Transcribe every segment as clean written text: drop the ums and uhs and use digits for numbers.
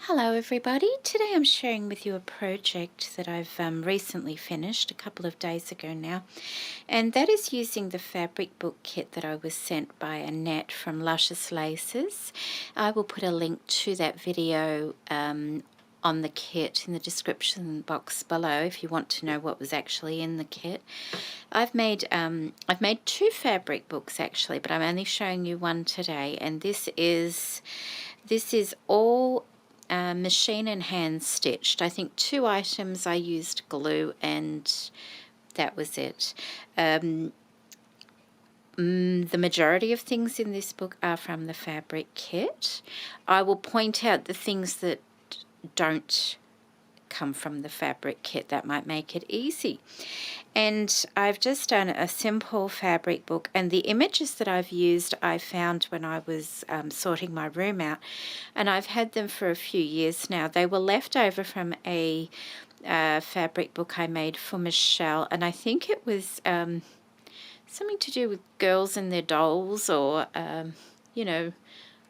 Hello everybody, today I'm sharing with you a project that I've recently finished a couple of days ago now, and that is using the fabric book kit that I was sent by Annette from Luscious Laces. I will put a link to that video on the kit in the description box below if you want to know what was actually in the kit. I've made two fabric books actually, but I'm only showing you one today, and this is all machine and hand stitched. I think 2 items I used glue and that was it. The majority of things in this book are from the fabric kit. I will point out the things that don't come from the fabric kit that might make it easy. And I've just done a simple fabric book, and the images that I've used I found when I was sorting my room out, and I've had them for a few years now. They were left over from a fabric book I made for Michelle, and I think it was something to do with girls and their dolls, or you know,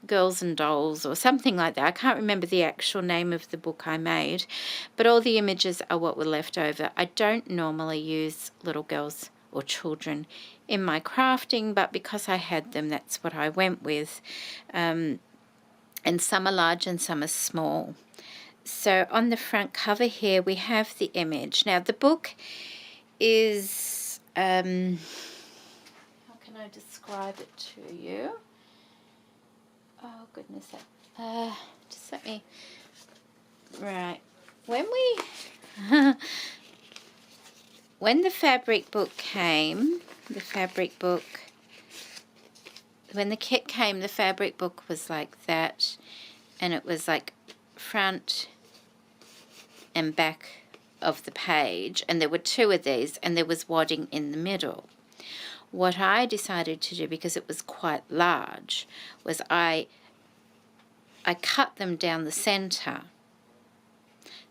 Girls and Dolls or something like that. I can't remember the actual name of the book I made, but all the images are what were left over. I don't normally use little girls or children in my crafting, but because I had them, that's what I went with. And some are large and some are small. So on the front cover here we have the image. Now the book is, how can I describe it to you? Oh goodness, just let me, right, when the fabric book came, when the kit came, the fabric book was like that, and it was like front and back of the page, and there were 2 of these, and there was wadding in the middle. What I decided to do, because it was quite large, was I cut them down the center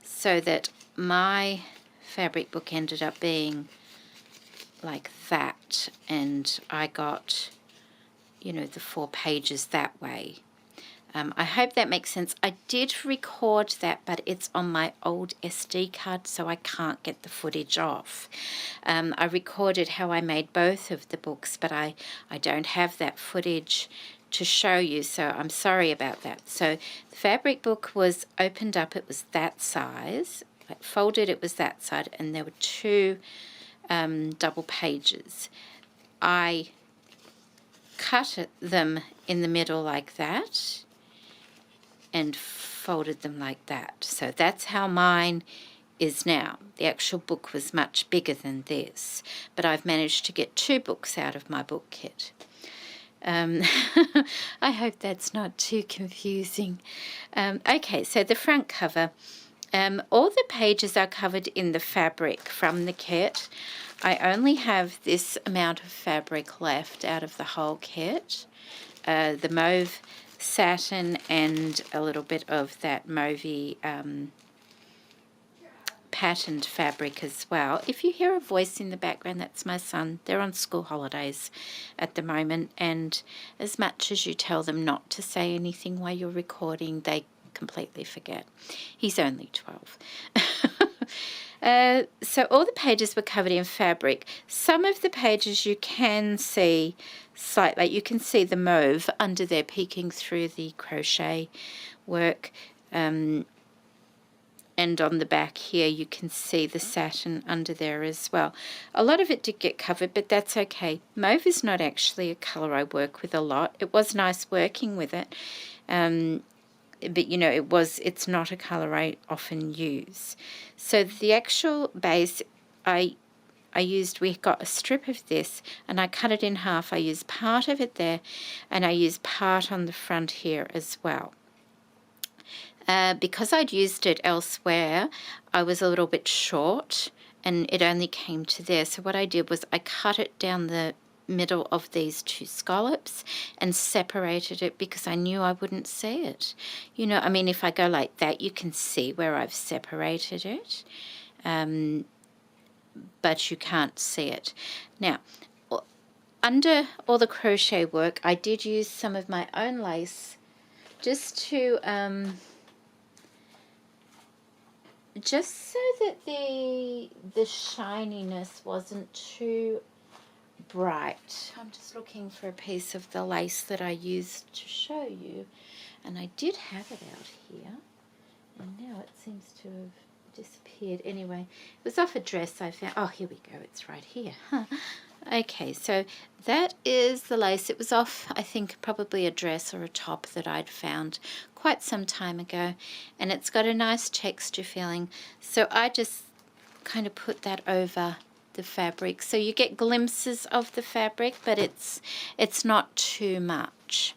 so that my fabric book ended up being like that, and I got, you know, the 4 pages that way. I hope that makes sense. I did record that, but it's on my old SD card, so I can't get the footage off. I recorded how I made both of the books, but I don't have that footage to show you, so I'm sorry about that. So the fabric book was opened up, it was that size, like folded, it was that side, and there were 2 double pages. I cut them in the middle like that and folded them like that. So that's how mine is now. The actual book was much bigger than this, but I've managed to get 2 books out of my book kit. I hope that's not too confusing. Okay, so the front cover, all the pages are covered in the fabric from the kit. I only have this amount of fabric left out of the whole kit, the mauve satin and a little bit of that mauvey patterned fabric as well. If you hear a voice in the background, that's my son. They're on school holidays at the moment, and as much as you tell them not to say anything while you're recording, they completely forget. He's only 12. So all the pages were covered in fabric. Some of the pages you can see slightly, you can see the mauve under there peeking through the crochet work, and on the back here you can see the satin under there as well. A lot of it did get covered, but that's okay. Mauve is not actually a colour I work with a lot. It was nice working with it, but you know, it's not a colour I often use. So the actual base, we got a strip of this and I cut it in half. I used part of it there and I used part on the front here as well. Because I'd used it elsewhere, I was a little bit short and it only came to there. So what I did was I cut it down the middle of these 2 scallops and separated it because I knew I wouldn't see it. You know, I mean, if I go like that, you can see where I've separated it, but you can't see it. Now, under all the crochet work, I did use some of my own lace just to just so that the shininess wasn't too bright. I'm just looking for a piece of the lace that I used to show you, and I did have it out here, and now it seems to have disappeared. Anyway, it was off a dress I found. Oh, here we go, it's right here. Okay, so that is the lace. It was off, I think, probably a dress or a top that I'd found quite some time ago, and it's got a nice texture feeling, so I just kind of put that over the fabric, so you get glimpses of the fabric, but it's not too much.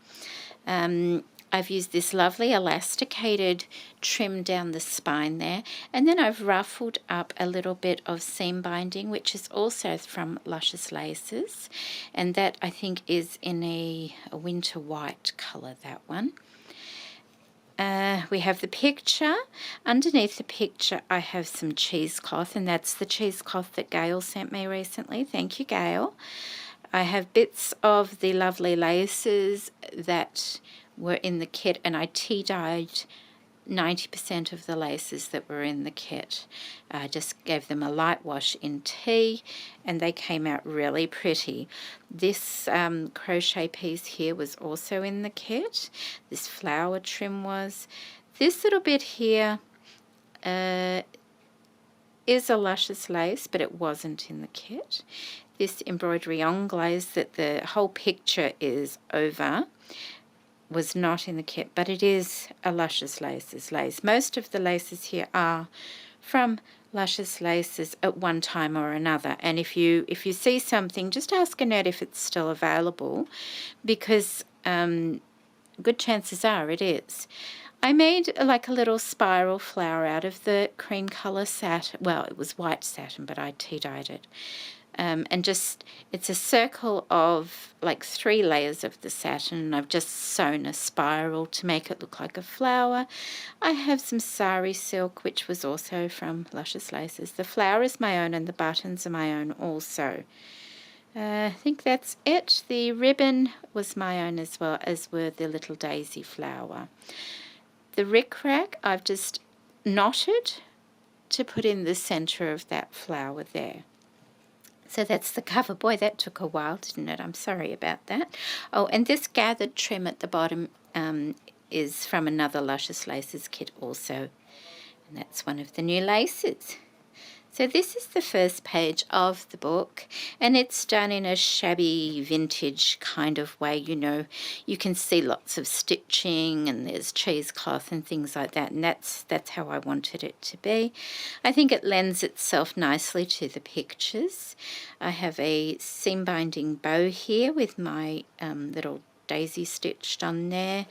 I've used this lovely elasticated trim down the spine there, and then I've ruffled up a little bit of seam binding, which is also from Luscious Laces, and that I think is in a winter white colour, that one. We have the picture. Underneath the picture I have some cheesecloth, and that's the cheesecloth that Gail sent me recently. Thank you, Gail. I have bits of the lovely laces that were in the kit, and I tea-dyed 90% of the laces that were in the kit. I just gave them a light wash in tea, and they came out really pretty. This crochet piece here was also in the kit. This flower trim was. This little bit here is a Luscious lace, but it wasn't in the kit. This embroidery anglaise that the whole picture is over was not in the kit, but it is a Luscious Laces lace. Most of the laces here are from Luscious Laces at one time or another, and if you see something, just ask Annette if it's still available, because good chances are it is. I made like a little spiral flower out of the cream colour satin. Well, it was white satin, but I tea-dyed it. And just, it's a circle of like 3 layers of the satin, and I've just sewn a spiral to make it look like a flower. I have some sari silk, which was also from Luscious Laces. The flower is my own and the buttons are my own also. I think that's it. The ribbon was my own as well, as were the little daisy flower. The rickrack I've just knotted to put in the centre of that flower there. So that's the cover. Boy, that took a while, didn't it? I'm sorry about that. Oh, and this gathered trim at the bottom is from another Luscious Laces kit also. And that's one of the new laces. So this is the first page of the book, and it's done in a shabby vintage kind of way. You know, you can see lots of stitching and there's cheesecloth and things like that, and that's how I wanted it to be. I think it lends itself nicely to the pictures. I have a seam binding bow here with my little daisy stitched on there,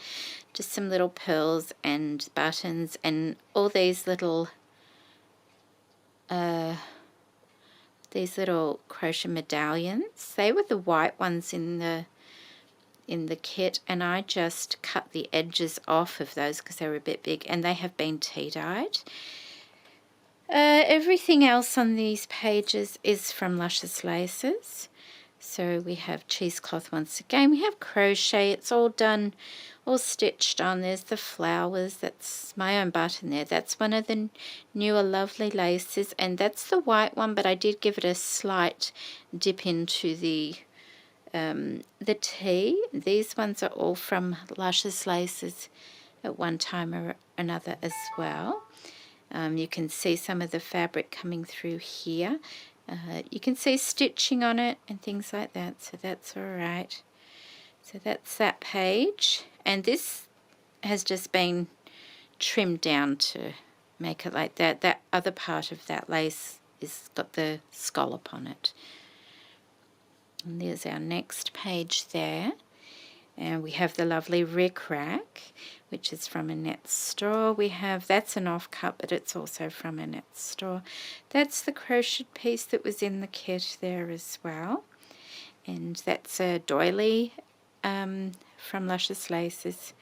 just some little pearls and buttons and all these little crochet medallions. They were the white ones in the kit, and I just cut the edges off of those because they were a bit big, and they have been tea-dyed. Everything else on these pages is from Luscious Laces. So we have cheesecloth once again. We have crochet. It's all done, all stitched on. There's the flowers. That's my own button there. That's one of the newer lovely laces, and that's the white one, but I did give it a slight dip into the tea. These ones are all from Luscious Laces at one time or another as well. You can see some of the fabric coming through here. You can see stitching on it and things like that, so that's all right. So that's that page, and this has just been trimmed down to make it like that. That other part of that lace is got the scallop on it. And there's our next page there. And we have the lovely rickrack, which is from Annette's store. We have, that's an offcut, but it's also from Annette's store. That's the crocheted piece that was in the kit there as well. And that's a doily from Luscious Laces.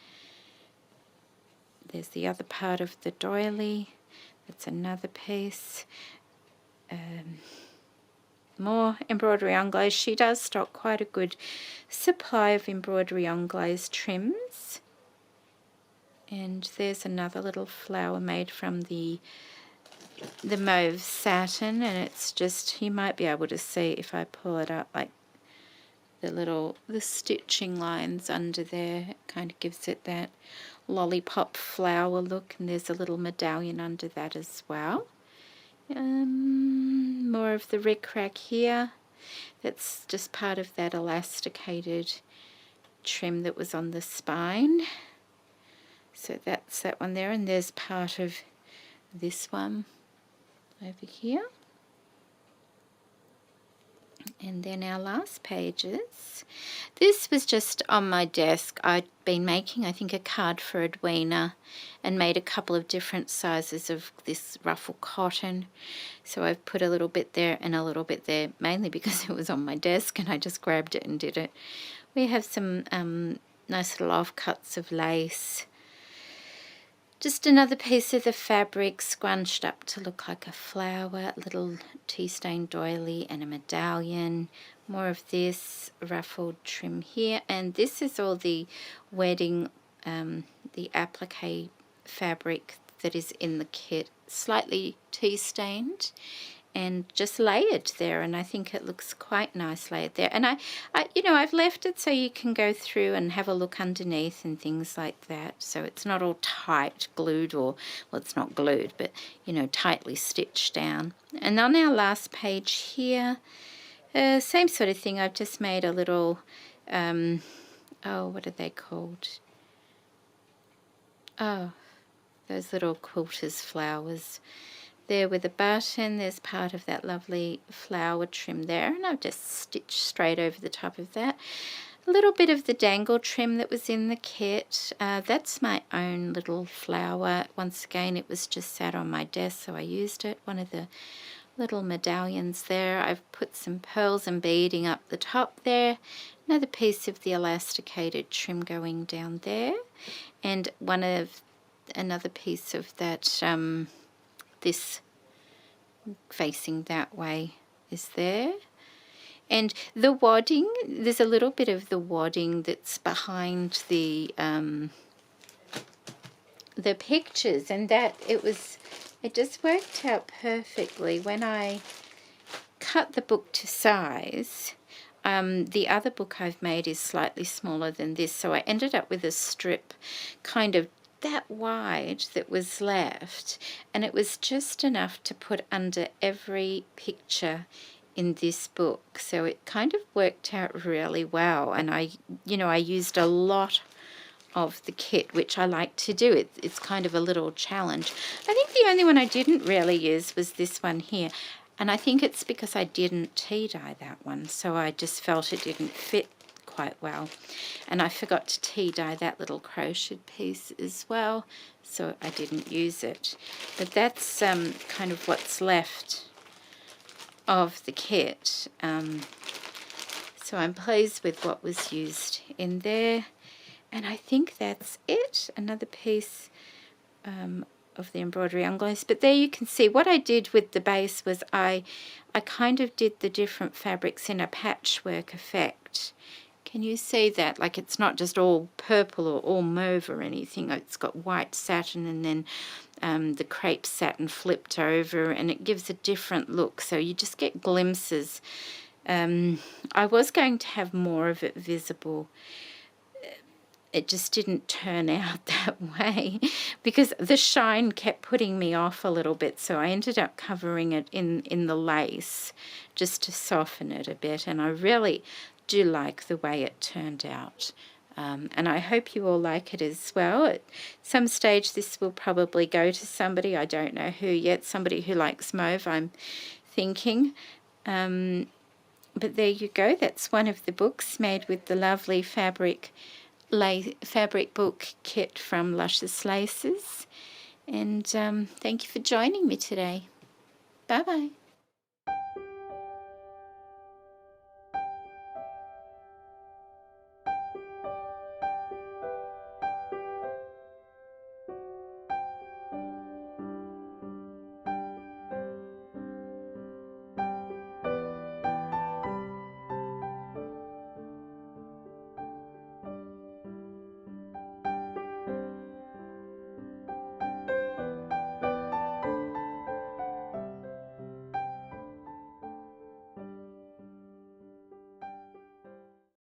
There's the other part of the doily. That's another piece. More embroidery anglaise. She does stock quite a good supply of embroidery anglaise trims. And there's another little flower made from the the mauve satin, and it's just, you might be able to see if I pull it up, like the stitching lines under there. It kind of gives it that lollipop flower look, and there's a little medallion under that as well. More of the rickrack here. That's just part of that elasticated trim that was on the spine. So that's that one there, and there's part of this one over here. And then our last pages. This was just on my desk. I'd been making, I think, a card for Edwina and made a couple of different sizes of this ruffle cotton. So I've put a little bit there and a little bit there, mainly because it was on my desk and I just grabbed it and did it. We have some nice little offcuts of lace. Just another piece of the fabric scrunched up to look like a flower, a little tea-stained doily and a medallion. More of this ruffled trim here, and this is all the wedding, the applique fabric that is in the kit, slightly tea-stained and just layered there, and I think it looks quite nice layered there. And I you know, I've left it so you can go through and have a look underneath and things like that, so it's not all tight glued, or, well, it's not glued, but, you know, tightly stitched down. And on our last page here, same sort of thing. I've just made a little, oh, what are they called? Oh, those little quilters flowers. There with a button, there's part of that lovely flower trim there, and I've just stitched straight over the top of that. A little bit of the dangle trim that was in the kit. That's my own little flower. Once again, it was just sat on my desk, so I used it. One of the little medallions there. I've put some pearls and beading up the top there. Another piece of the elasticated trim going down there, and another piece of that. This facing that way is there. And the wadding, there's a little bit of the wadding that's behind the pictures, and that it just worked out perfectly. When I cut the book to size, the other book I've made is slightly smaller than this, so I ended up with a strip kind of that wide that was left, and it was just enough to put under every picture in this book, so it kind of worked out really well. And I used a lot of the kit, which I like to do. It's kind of a little challenge. I think the only one I didn't really use was this one here, and I think it's because I didn't tea dye that one, so I just felt it didn't fit quite well, and I forgot to tea dye that little crocheted piece as well, so I didn't use it. But that's kind of what's left of the kit, so I'm pleased with what was used in there, and I think that's it. Another piece of the embroidery unglaze. But there you can see what I did with the base was I kind of did the different fabrics in a patchwork effect. Can you see that? Like, it's not just all purple or all mauve or anything. It's got white satin and then the crepe satin flipped over, and it gives a different look. So you just get glimpses. I was going to have more of it visible. It just didn't turn out that way because the shine kept putting me off a little bit. So I ended up covering it in the lace just to soften it a bit. And I really do like the way it turned out. And I hope you all like it as well. At some stage this will probably go to somebody, I don't know who yet, somebody who likes mauve, I'm thinking. But there you go, that's one of the books made with the lovely fabric book kit from Luscious Laces. And thank you for joining me today. Bye-bye.